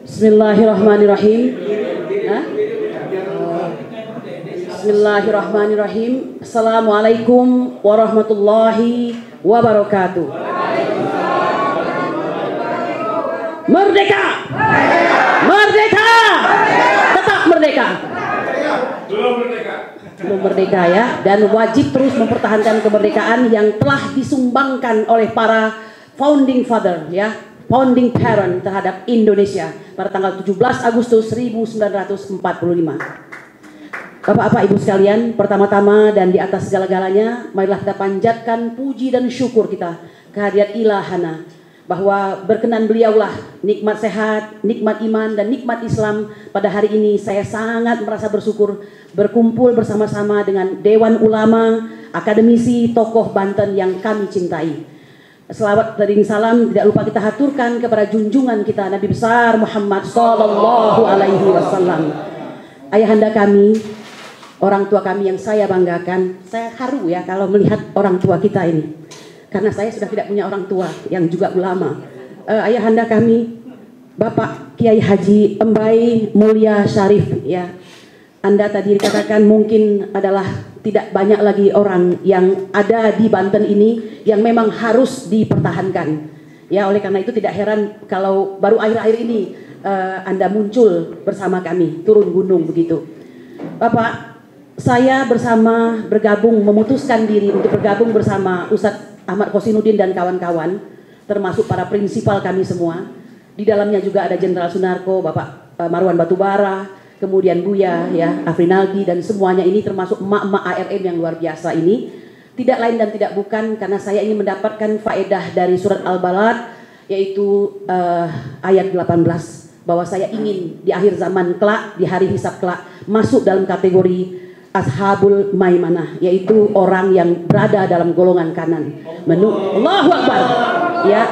Bismillahirrahmanirrahim. Bismillahirrahmanirrahim. Assalamualaikum warahmatullahi wabarakatuh. Merdeka! Merdeka! Tetap merdeka. Belum merdeka ya, dan wajib terus mempertahankan kemerdekaan yang telah disumbangkan oleh para founding father ya, founding parent terhadap Indonesia pada tanggal 17 Agustus 1945. Bapak-bapak Ibu sekalian, pertama-tama dan di atas segala-galanya, marilah kita panjatkan puji dan syukur kita kehadirat Ilahana, bahwa berkenan beliaulah nikmat sehat, nikmat iman, dan nikmat Islam. Pada hari ini saya sangat merasa bersyukur berkumpul bersama-sama dengan Dewan Ulama, akademisi, tokoh Banten yang kami cintai. Selawat dan salam tidak lupa kita haturkan kepada junjungan kita Nabi besar Muhammad Sallallahu Alaihi Wasallam. Ayahanda kami, orang tua kami yang saya banggakan. Saya haru ya kalau melihat orang tua kita ini, karena saya sudah tidak punya orang tua yang juga ulama. Ayahanda kami, Bapak Kiai Haji Embai Mulia Syarif ya. Anda tadi dikatakan mungkin adalah tidak banyak lagi orang yang ada di Banten ini yang memang harus dipertahankan. Ya, oleh karena itu tidak heran kalau baru akhir-akhir ini Anda muncul bersama kami turun gunung begitu. Bapak, saya memutuskan diri untuk bergabung bersama Ustadz Ahmad Kosinuddin dan kawan-kawan, termasuk para prinsipal kami semua. Di dalamnya juga ada Jenderal Sunarko, Bapak Marwan Batubara, kemudian Buya ya, Afrinaldi, dan semuanya ini termasuk emak-emak ARM yang luar biasa ini. Tidak lain dan tidak bukan karena saya ingin mendapatkan faedah dari surat Al-Balad, yaitu ayat 18, bahwa saya ingin di akhir zaman kelak, di hari hisab kelak, masuk dalam kategori Ashabul Maimanah, yaitu orang yang berada dalam golongan kanan. Allahu Akbar. Ya,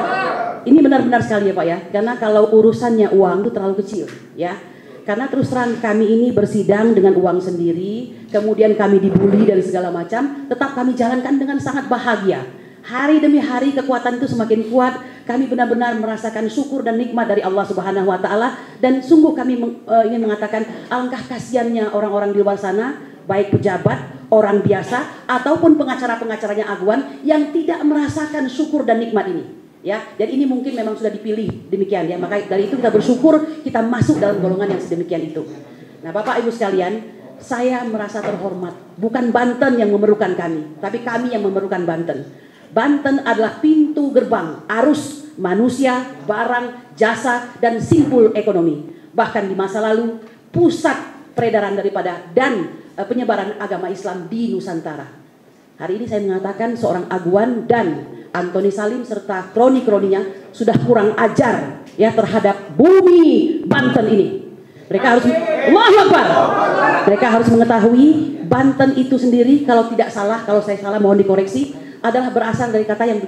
ini benar-benar sekali ya Pak ya, karena kalau urusannya uang itu terlalu kecil ya. Karena terus terang kami ini bersidang dengan uang sendiri, kemudian kami dibully dan segala macam, tetap kami jalankan dengan sangat bahagia. Hari demi hari kekuatan itu semakin kuat, kami benar-benar merasakan syukur dan nikmat dari Allah Subhanahu wa taala, dan sungguh kami ingin mengatakan alangkah kasihannya orang-orang di luar sana, baik pejabat, orang biasa ataupun pengacara-pengacaranya Agwan yang tidak merasakan syukur dan nikmat ini. Ya, dan ini mungkin memang sudah dipilih demikian ya, maka dari itu kita bersyukur kita masuk dalam golongan yang sedemikian itu. Nah, Bapak Ibu sekalian, saya merasa terhormat. Bukan Banten yang memerlukan kami, tapi kami yang memerlukan Banten. Banten adalah pintu gerbang arus manusia, barang, jasa, dan simpul ekonomi. Bahkan di masa lalu pusat peredaran daripada dan penyebaran agama Islam di Nusantara. Hari ini saya mengatakan seorang Agwan dan Antoni Salim serta kroni-kroninya sudah kurang ajar ya terhadap bumi Banten ini. Mereka harus Allahu Akbar. Mereka harus mengetahui Banten itu sendiri, kalau tidak salah, kalau saya salah mohon dikoreksi, adalah berasal dari kata yang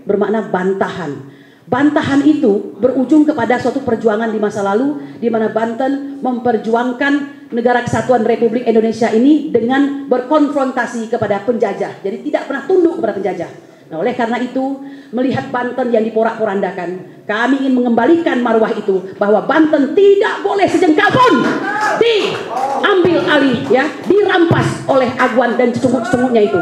bermakna bantahan. Bantahan itu berujung kepada suatu perjuangan di masa lalu di mana Banten memperjuangkan negara kesatuan Republik Indonesia ini dengan berkonfrontasi kepada penjajah. Jadi tidak pernah tunduk kepada penjajah. Nah, oleh karena itu, melihat Banten yang diporak-porandakan, kami ingin mengembalikan marwah itu, bahwa Banten tidak boleh sejengkal pun diambil alih ya, dirampas oleh Agwan dan cecunguk-cecunguknya itu.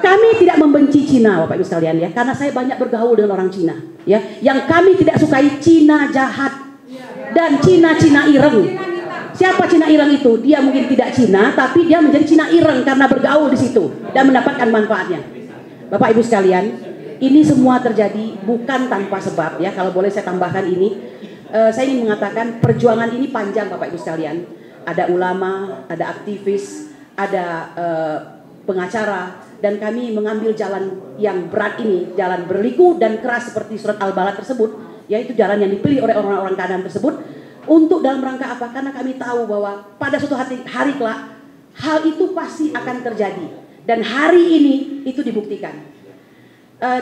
Kami tidak membenci Cina, Bapak Ibu sekalian ya, karena saya banyak bergaul dengan orang Cina ya. Yang kami tidak sukai Cina jahat dan Cina ireng. Siapa Cina ireng itu? Dia mungkin tidak Cina, tapi dia menjadi Cina ireng karena bergaul di situ dan mendapatkan manfaatnya. Bapak Ibu sekalian, ini semua terjadi bukan tanpa sebab ya. Kalau boleh saya tambahkan ini, saya ingin mengatakan perjuangan ini panjang Bapak Ibu sekalian. Ada ulama, ada aktivis, ada pengacara, dan kami mengambil jalan yang berat ini, jalan berliku dan keras seperti surat Al-Balad tersebut, yaitu jalan yang dipilih oleh orang-orang kanan tersebut. Untuk dalam rangka apa? Karena kami tahu bahwa pada suatu hari kelak hal itu pasti akan terjadi. Dan hari ini itu dibuktikan.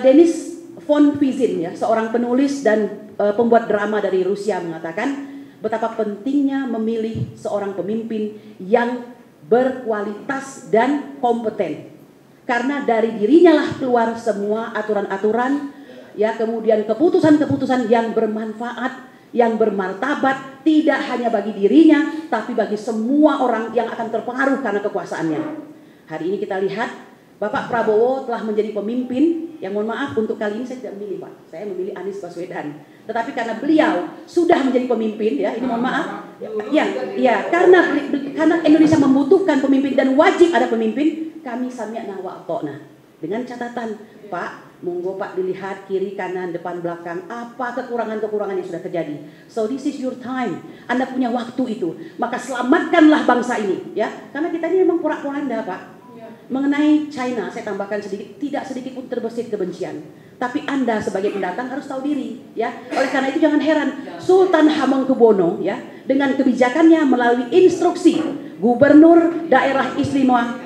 Denis von Fizin ya, seorang penulis dan pembuat drama dari Rusia mengatakan betapa pentingnya memilih seorang pemimpin yang berkualitas dan kompeten. Karena dari dirinya lah keluar semua aturan-aturan ya, kemudian keputusan-keputusan yang bermanfaat yang bermartabat tidak hanya bagi dirinya, tapi bagi semua orang yang akan terpengaruh karena kekuasaannya. Hari ini kita lihat Bapak Prabowo telah menjadi pemimpin yang, mohon maaf, untuk kali ini saya tidak memilih Pak, saya memilih Anies Baswedan. Tetapi karena beliau sudah menjadi pemimpin, ya ini mohon maaf, ya karena Indonesia membutuhkan pemimpin dan wajib ada pemimpin, kami sami'na wa ata'na. Dengan catatan, Pak, monggo Pak dilihat kiri kanan depan belakang apa kekurangan-kekurangan yang sudah terjadi. So this is your time. Anda punya waktu itu, maka selamatkanlah bangsa ini, ya. Karena kita ini memang porak-poranda, Pak. Mengenai China, saya tambahkan sedikit, tidak sedikit pun terbesit kebencian. Tapi Anda sebagai pendatang harus tahu diri, ya. Oleh karena itu jangan heran Sultan Hamengkubuwono, ya, dengan kebijakannya melalui instruksi Gubernur Daerah Istimewa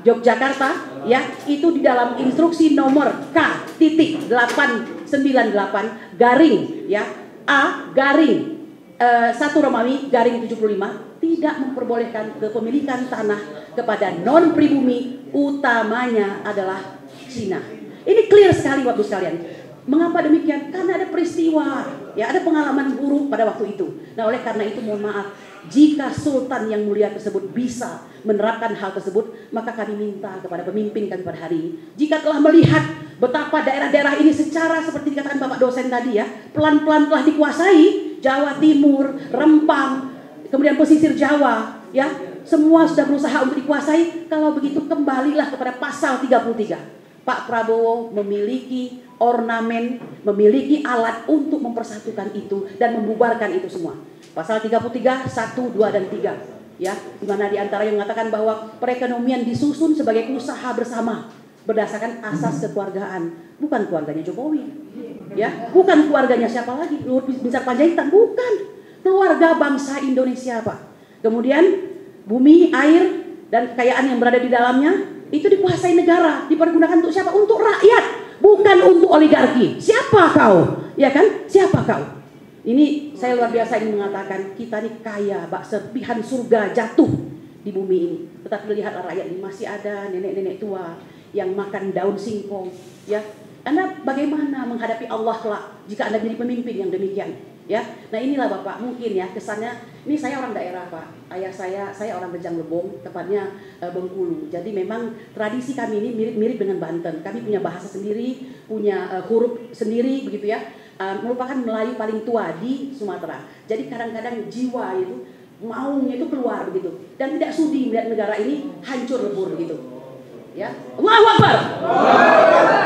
Yogyakarta, ya, itu di dalam instruksi nomor K.898 garing, ya, A garing 1 Romawi garing 75 tidak memperbolehkan kepemilikan tanah kepada non pribumi, utamanya adalah Cina. Ini clear sekali Bapak sekalian. Mengapa demikian? Karena ada peristiwa, ya, ada pengalaman buruk pada waktu itu. Nah, oleh karena itu mohon maaf, jika Sultan yang mulia tersebut bisa menerapkan hal tersebut, maka kami minta kepada pemimpin kami pada hari ini, jika telah melihat betapa daerah-daerah ini secara seperti dikatakan Bapak dosen tadi, ya, pelan-pelan telah dikuasai, Jawa Timur, Rempang, kemudian pesisir Jawa, ya, semua sudah berusaha untuk dikuasai. Kalau begitu kembalilah kepada pasal 33. Pak Prabowo memiliki ornamen, memiliki alat untuk mempersatukan itu dan membubarkan itu semua. Pasal 33, 1, 2, dan 3. Ya, di mana diantara yang mengatakan bahwa perekonomian disusun sebagai usaha bersama berdasarkan asas kekeluargaan, bukan keluarganya Jokowi, ya, bukan keluarganya siapa lagi, Luhut Binsar Panjaitan, bukan, keluarga bangsa Indonesia, Pak. Kemudian bumi, air, dan kekayaan yang berada di dalamnya itu dikuasai negara, dipergunakan untuk siapa? Untuk rakyat, bukan untuk oligarki. Siapa kau? Ya kan? Siapa kau? Ini saya luar biasa ingin mengatakan, kita ini kaya, Pak, serpihan surga jatuh di bumi ini. Tetapi lihatlah rakyat ini, masih ada nenek-nenek tua yang makan daun singkong, ya. Anda bagaimana menghadapi Allah kelak jika Anda jadi pemimpin yang demikian, ya? Nah, inilah Bapak, mungkin ya kesannya, ini saya orang daerah, Pak. Ayah saya orang Rejang Lebong, tepatnya Bengkulu. Jadi memang tradisi kami ini mirip-mirip dengan Banten. Kami punya bahasa sendiri, punya huruf sendiri, begitu ya. Merupakan Melayu paling tua di Sumatera. Jadi kadang-kadang jiwa itu, maunya itu keluar begitu, dan tidak sudi melihat negara ini hancur lebur gitu. Ya, Allahu Akbar.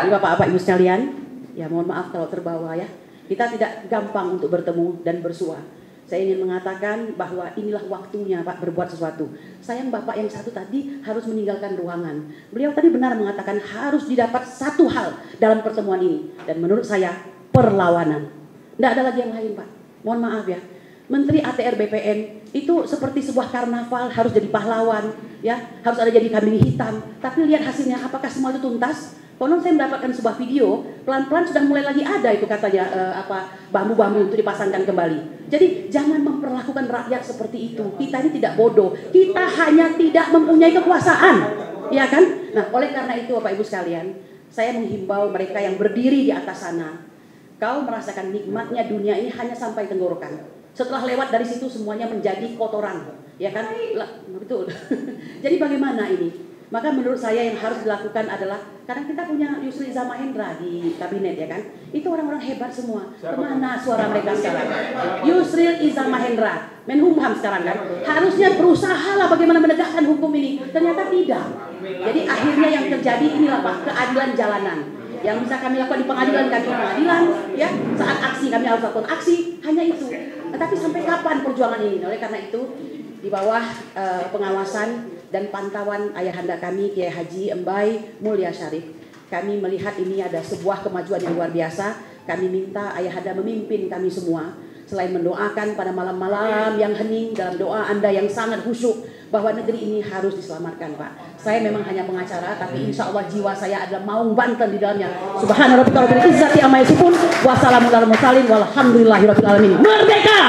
Ini Bapak-bapak Ibu sekalian, ya mohon maaf kalau terbawa ya. Kita tidak gampang untuk bertemu dan bersua. Saya ingin mengatakan bahwa inilah waktunya Pak berbuat sesuatu. Sayang Bapak yang satu tadi harus meninggalkan ruangan. Beliau tadi benar mengatakan harus didapat satu hal dalam pertemuan ini. Dan menurut saya perlawanan. Tidak ada lagi yang lain Pak. Mohon maaf ya. Menteri ATR BPN itu seperti sebuah karnaval, harus jadi pahlawan, ya, harus ada jadi kambing hitam. Tapi lihat hasilnya, apakah semua itu tuntas? Konon saya mendapatkan sebuah video, pelan-pelan sudah mulai lagi ada itu katanya bambu-bambu untuk dipasangkan kembali. Jadi jangan memperlakukan rakyat seperti itu. Kita ini tidak bodoh, kita hanya tidak mempunyai kekuasaan, ya kan? Nah, oleh karena itu Bapak Ibu sekalian, saya menghimbau mereka yang berdiri di atas sana. Kau merasakan nikmatnya dunia ini hanya sampai tenggorokan. Setelah lewat dari situ semuanya menjadi kotoran, ya kan? Betul. Jadi bagaimana ini? Maka menurut saya yang harus dilakukan adalah, karena kita punya Yusril Iza Mahendra di kabinet, ya kan? Itu orang-orang hebat semua. Kemana suara mereka sekarang? Yusril Iza Mahendra, Menkumham sekarang kan? Harusnya berusaha lah bagaimana menegakkan hukum ini. Ternyata tidak. Jadi akhirnya yang terjadi inilah Pak, keadilan jalanan. Yang bisa kami lakukan di pengadilan, kami pengadilan, ya. Saat aksi kami harus lakukan aksi, hanya itu. Tapi sampai kapan perjuangan ini? Oleh karena itu, di bawah pengawasan dan pantauan ayahanda kami Kiai Haji Embai Mulya Syarif, kami melihat ini ada sebuah kemajuan yang luar biasa. Kami minta ayahanda memimpin kami semua, selain mendoakan pada malam-malam yang hening dalam doa Anda yang sangat khusyuk bahwa negeri ini harus diselamatkan, Pak. Saya memang hanya pengacara, tapi insya Allah jiwa saya adalah Maung Banten di dalamnya. Subhana rabbika rabbil izzati amma yasifun, wassalamu alal mursalin, walhamdulillahirabbil alamin. Merdeka!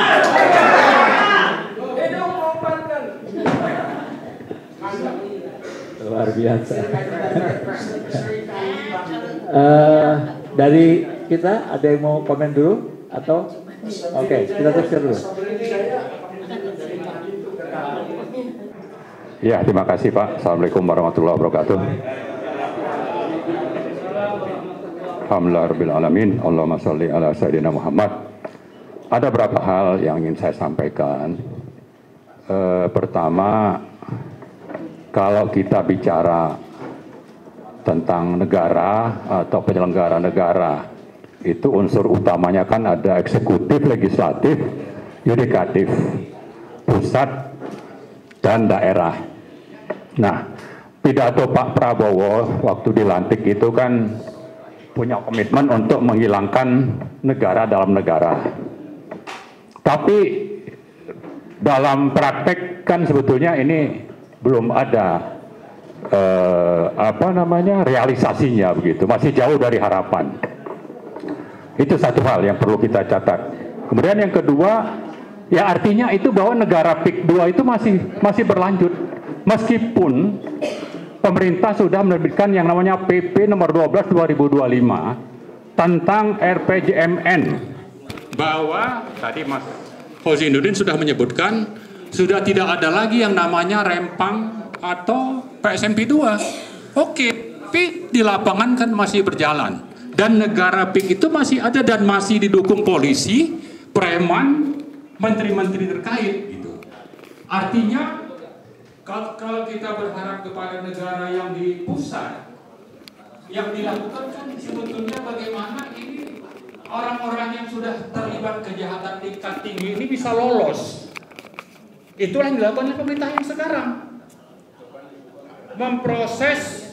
Luar biasa. Dari kita ada yang mau komen dulu atau Oke, kita teruskan dulu. Ya, terima kasih Pak. Assalamualaikum warahmatullahi wabarakatuh. Alhamdulillahirrahmanirrahim. Allahumma sholli ala Sayyidina Muhammad. Ada beberapa hal yang ingin saya sampaikan. Pertama, kalau kita bicara tentang negara atau penyelenggara negara, itu unsur utamanya kan ada eksekutif, legislatif, yudikatif, pusat, dan daerah. Nah, pidato Pak Prabowo waktu dilantik itu kan punya komitmen untuk menghilangkan negara dalam negara. Tapi dalam praktek kan sebetulnya ini belum ada realisasinya begitu, masih jauh dari harapan. Itu satu hal yang perlu kita catat. Kemudian yang kedua, ya artinya itu bahwa negara PIK 2 itu masih berlanjut. Meskipun pemerintah sudah menerbitkan yang namanya PP nomor 12 2025 tentang RPJMN. Bahwa tadi Mas Fauzi-Nurdin sudah menyebutkan sudah tidak ada lagi yang namanya rempang atau PSMP 2. Oke, tapi di lapangan kan masih berjalan. Dan negara PIK itu masih ada dan masih didukung polisi, preman, menteri-menteri terkait gitu. Artinya kalau kita berharap kepada negara yang di pusat, yang dilakukan kan sebetulnya bagaimana ini orang-orang yang sudah terlibat kejahatan tingkat tinggi ini bisa lolos. Itulah yang dilakukan oleh pemerintah yang sekarang. Memproses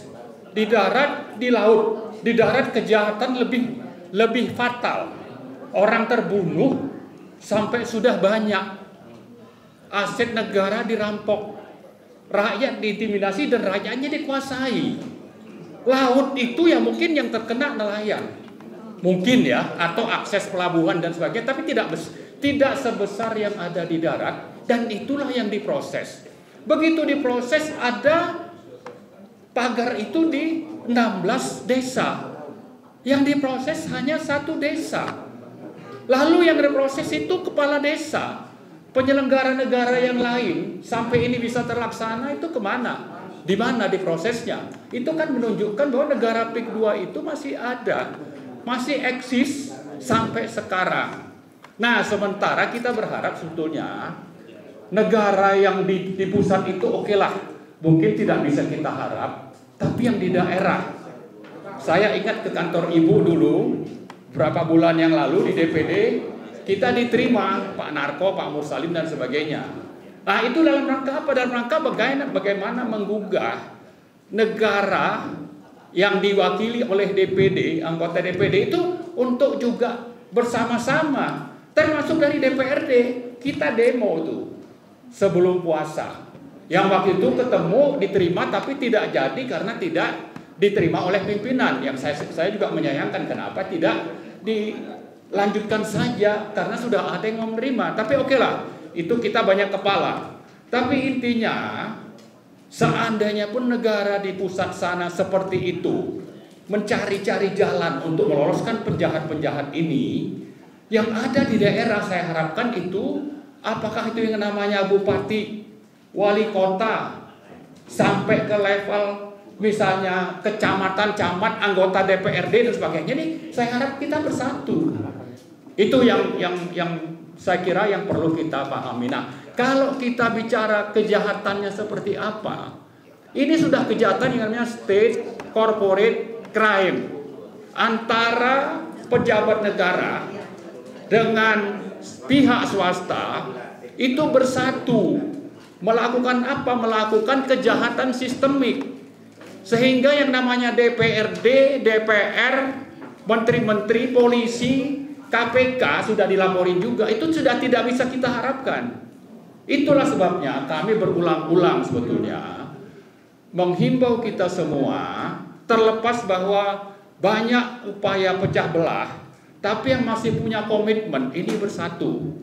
di darat, di laut. Di darat kejahatan lebih fatal. Orang terbunuh sampai sudah banyak. Aset negara dirampok. Rakyat diintimidasi dan rakyatnya dikuasai. Laut itu ya mungkin yang terkena nelayan. Mungkin ya, atau akses pelabuhan dan sebagainya, tapi tidak sebesar yang ada di darat, dan itulah yang diproses. Begitu diproses, ada pagar itu di 16 desa. Yang diproses hanya 1 desa. Lalu yang diproses itu kepala desa. Penyelenggara negara yang lain, sampai ini bisa terlaksana itu kemana? Di mana diprosesnya? Itu kan menunjukkan bahwa negara PIK 2 itu masih ada, masih eksis sampai sekarang. Nah, sementara kita berharap sebetulnya negara yang di pusat itu okelah, mungkin tidak bisa kita harap, tapi yang di daerah. Saya ingat ke kantor ibu dulu, berapa bulan yang lalu di DPD, kita diterima Pak Narko, Pak Mursalim dan sebagainya. Nah, itu dalam rangka apa? Dalam rangka bagaimana menggugah negara yang diwakili oleh DPD, anggota DPD itu untuk juga bersama-sama, termasuk dari DPRD, kita demo tuh sebelum puasa. Yang waktu itu ketemu, diterima, tapi tidak jadi karena tidak diterima oleh pimpinan. Yang saya juga menyayangkan kenapa tidak dilanjutkan saja, karena sudah ada yang menerima. Tapi oke lah, itu kita banyak kepala. Tapi intinya, seandainya pun negara di pusat sana seperti itu, mencari-cari jalan untuk meloloskan penjahat-penjahat ini, yang ada di daerah saya harapkan itu, apakah itu yang namanya bupati, wali kota, sampai ke level misalnya kecamatan, camat, anggota DPRD dan sebagainya, nih saya harap kita bersatu. Itu yang saya kira yang perlu kita pahami. Nah, kalau kita bicara kejahatannya seperti apa, ini sudah kejahatan yang namanya state corporate crime antara pejabat negara dengan pihak swasta itu bersatu melakukan apa? Melakukan kejahatan sistemik. Sehingga yang namanya DPRD, DPR, menteri-menteri, polisi, KPK sudah dilaporin juga. Itu sudah tidak bisa kita harapkan. Itulah sebabnya kami berulang-ulang sebetulnya menghimbau kita semua, terlepas bahwa banyak upaya pecah belah, tapi yang masih punya komitmen ini bersatu.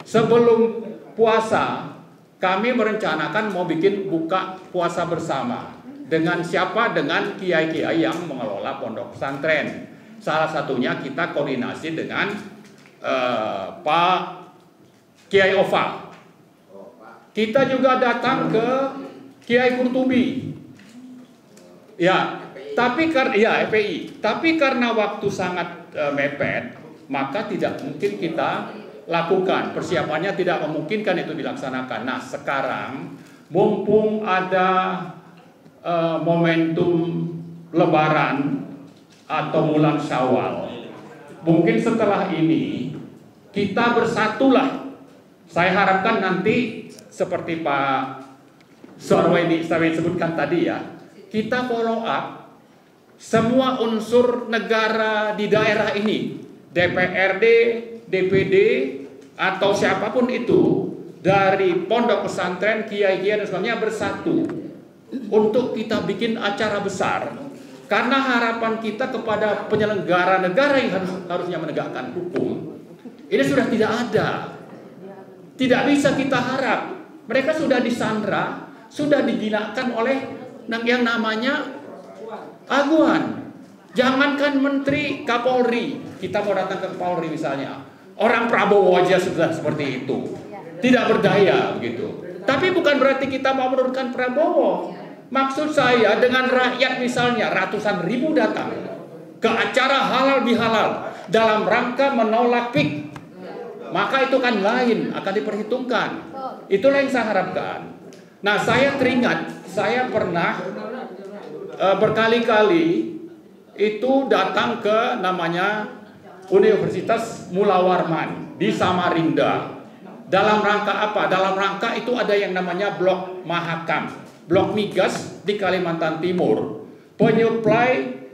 Sebelum puasa, kami merencanakan mau bikin buka puasa bersama. Dengan siapa? Dengan kiai-kiai yang mengelola pondok pesantren. Salah satunya kita koordinasi dengan Pak Kiai Ofa. Kita juga datang ke Kiai Kurtubi. Ya, tapi karena FPI. Tapi karena waktu sangat mepet, maka tidak mungkin kita lakukan. Persiapannya tidak memungkinkan itu dilaksanakan. Nah, sekarang mumpung ada momentum Lebaran atau bulan Syawal, mungkin setelah ini kita bersatulah. Saya harapkan nanti seperti Pak Sarwedi sebutkan tadi ya, kita follow up semua unsur negara di daerah ini, DPRD, DPD, atau siapapun itu, dari pondok pesantren, kiai-kiai dan sebagainya bersatu untuk kita bikin acara besar. Karena harapan kita kepada penyelenggara negara yang harusnya menegakkan hukum, ini sudah tidak ada. Tidak bisa kita harap. Mereka sudah disandra, sudah dijinakkan oleh yang namanya aguan. Jangankan Menteri Kapolri, kita mau datang ke Kapolri misalnya, orang Prabowo aja sudah seperti itu, tidak berdaya begitu. Tapi bukan berarti kita mau menurunkan Prabowo. Maksud saya dengan rakyat misalnya ratusan ribu datang ke acara halal bihalal dalam rangka menolak PIK, maka itu kan lain, akan diperhitungkan. Itulah yang saya harapkan. Nah, saya teringat, saya pernah berkali-kali itu datang ke namanya Universitas Mula Warman di Samarinda. Dalam rangka apa? Dalam rangka itu ada yang namanya Blok Mahakam, Blok Migas di Kalimantan Timur, penyuplai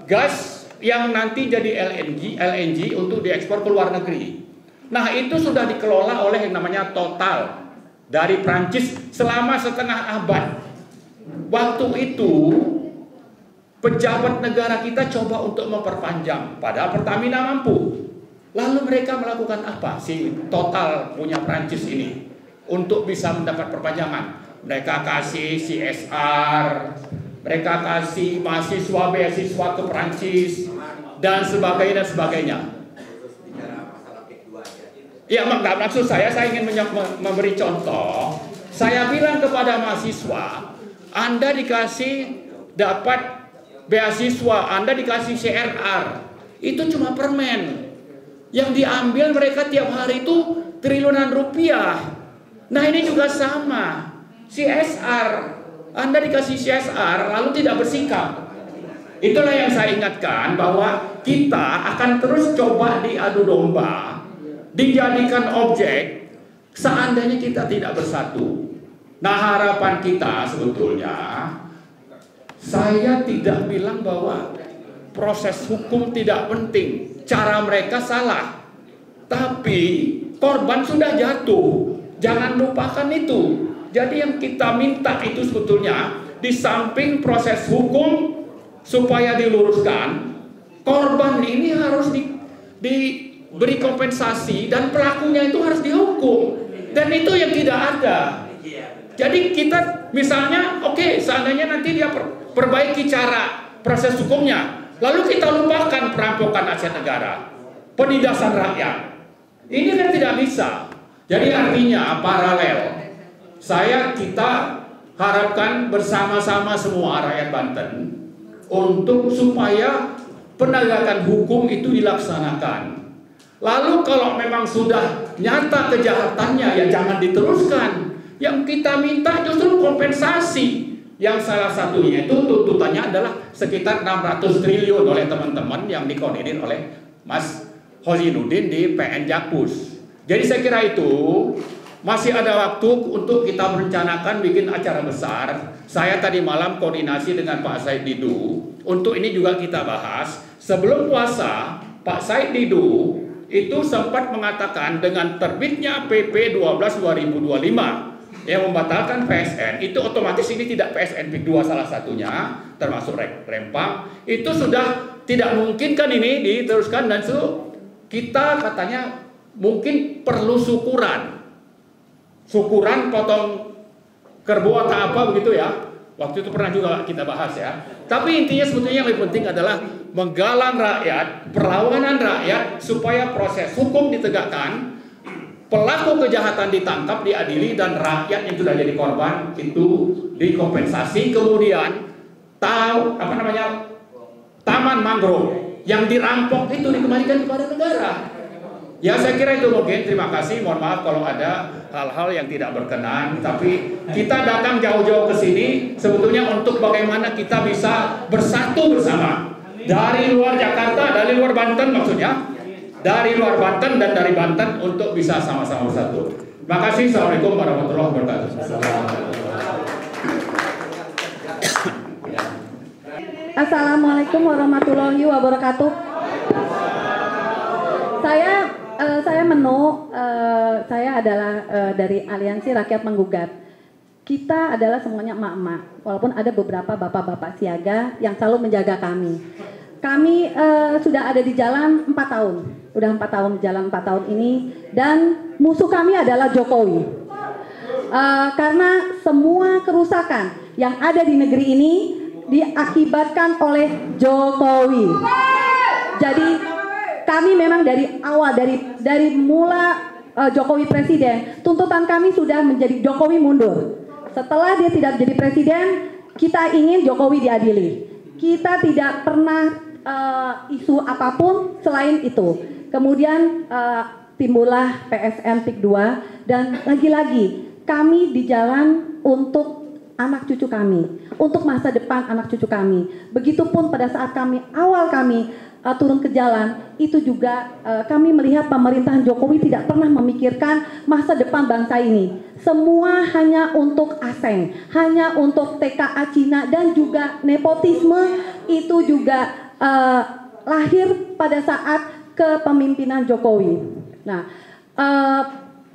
gas yang nanti jadi LNG untuk diekspor ke luar negeri. Nah, itu sudah dikelola oleh yang namanya Total dari Prancis selama setengah abad. Waktu itu pejabat negara kita coba untuk memperpanjang, padahal Pertamina mampu. Lalu mereka melakukan apa? Si Total punya Prancis ini untuk bisa mendapat perpanjangan. Mereka kasih CSR, mereka kasih mahasiswa beasiswa ke Prancis dan sebagainya dan sebagainya. Ya, maksud saya ingin memberi contoh. Saya bilang kepada mahasiswa, Anda dikasih dapat beasiswa, Anda dikasih CRR, itu cuma permen. Yang diambil mereka tiap hari itu triliunan rupiah. Nah, ini juga sama. CSR, Anda dikasih CSR lalu tidak bersikap. Itulah yang saya ingatkan, bahwa kita akan terus coba diadu domba, dijadikan objek seandainya kita tidak bersatu. Nah, harapan kita sebetulnya, saya tidak bilang bahwa proses hukum tidak penting, cara mereka salah, tapi korban sudah jatuh, jangan lupakan itu. Jadi yang kita minta itu sebetulnya, di samping proses hukum supaya diluruskan, korban ini harus diberi kompensasi dan pelakunya itu harus dihukum. Dan itu yang tidak ada. Jadi kita misalnya, oke, seandainya nanti dia perbaiki cara proses hukumnya, lalu kita lupakan perampokan aset negara, penindasan rakyat. Ini kan tidak bisa. Jadi artinya paralel. Kita harapkan bersama-sama semua rakyat Banten untuk supaya penegakan hukum itu dilaksanakan. Lalu kalau memang sudah nyata kejahatannya, ya jangan diteruskan. Yang kita minta justru kompensasi. Yang salah satunya itu tuntutannya adalah sekitar 600 triliun oleh teman-teman yang dikoordinir oleh Mas Hozinuddin di PN Jakpus. Jadi saya kira itu masih ada waktu untuk kita merencanakan bikin acara besar. Saya tadi malam koordinasi dengan Pak Said Didu. Untuk ini juga kita bahas. Sebelum puasa, Pak Said Didu itu sempat mengatakan dengan terbitnya PP 12/2025 yang membatalkan PSN, itu otomatis ini tidak PSN PIK 2 salah satunya, termasuk Rempang, itu sudah tidak mungkin kan ini diteruskan, dan kita katanya mungkin perlu syukuran potong kerbau atau apa begitu ya, Waktu itu pernah juga kita bahas ya. Tapi intinya sebetulnya yang lebih penting adalah menggalang rakyat, perlawanan rakyat supaya proses hukum ditegakkan, pelaku kejahatan ditangkap, diadili, dan rakyat yang sudah jadi korban itu dikompensasi. Kemudian taman mangrove yang dirampok itu dikembalikan kepada negara. Ya, saya kira itu mungkin. Terima kasih. Mohon maaf kalau ada hal-hal yang tidak berkenan. Tapi kita datang jauh-jauh ke sini sebetulnya untuk bagaimana kita bisa bersatu bersama. Dari luar Jakarta, dari luar Banten maksudnya. Dari luar Banten dan dari Banten untuk bisa sama-sama bersatu. Terima kasih. Assalamualaikum warahmatullahi wabarakatuh. Assalamualaikum warahmatullahi wabarakatuh. Saya adalah dari Aliansi Rakyat Menggugat. Kita adalah semuanya emak-emak, walaupun ada beberapa bapak-bapak siaga yang selalu menjaga kami. Kami sudah ada di jalan 4 tahun, udah 4 tahun jalan 4 tahun ini, dan musuh kami adalah Jokowi. Karena semua kerusakan yang ada di negeri ini diakibatkan oleh Jokowi. Jadi kami memang dari awal, dari mula Jokowi presiden, tuntutan kami sudah menjadi Jokowi mundur. Setelah dia tidak jadi presiden, kita ingin Jokowi diadili. Kita tidak pernah isu apapun selain itu. Kemudian timbullah PSN PIK 2, dan lagi-lagi kami di jalan untuk anak cucu kami, untuk masa depan anak cucu kami. Begitupun pada saat awal kami turun ke jalan, itu juga kami melihat pemerintahan Jokowi tidak pernah memikirkan masa depan bangsa ini. Semua hanya untuk aseng, hanya untuk TKA Cina, dan juga nepotisme itu juga lahir pada saat kepemimpinan Jokowi. Nah,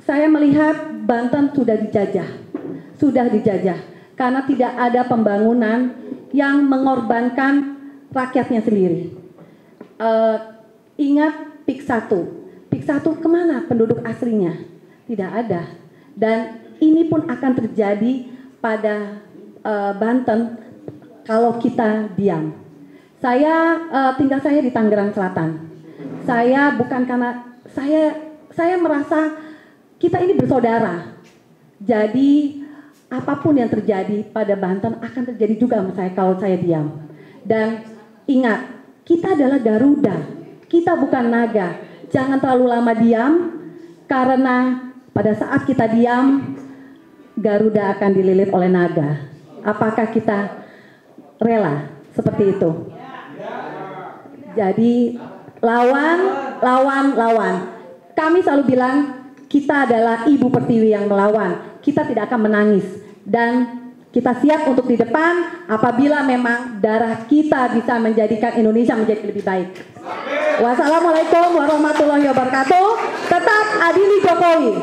saya melihat Banten sudah dijajah karena tidak ada pembangunan yang mengorbankan rakyatnya sendiri. Ingat PIK 1. PIK 1 kemana penduduk aslinya? Tidak ada. Dan ini pun akan terjadi pada Banten kalau kita diam. Tinggal saya di Tangerang Selatan. Saya bukan karena saya merasa kita ini bersaudara. Jadi apapun yang terjadi pada Banten akan terjadi juga sama saya kalau saya diam. Dan ingat, kita adalah Garuda, kita bukan naga. Jangan terlalu lama diam, karena pada saat kita diam, Garuda akan dililit oleh naga. Apakah kita rela seperti itu? Jadi lawan. Kami selalu bilang kita adalah Ibu Pertiwi yang melawan. Kita tidak akan menangis, dan kita siap untuk di depan apabila memang darah kita bisa menjadikan Indonesia menjadi lebih baik. Wassalamualaikum warahmatullahi wabarakatuh. Tetap adili Jokowi.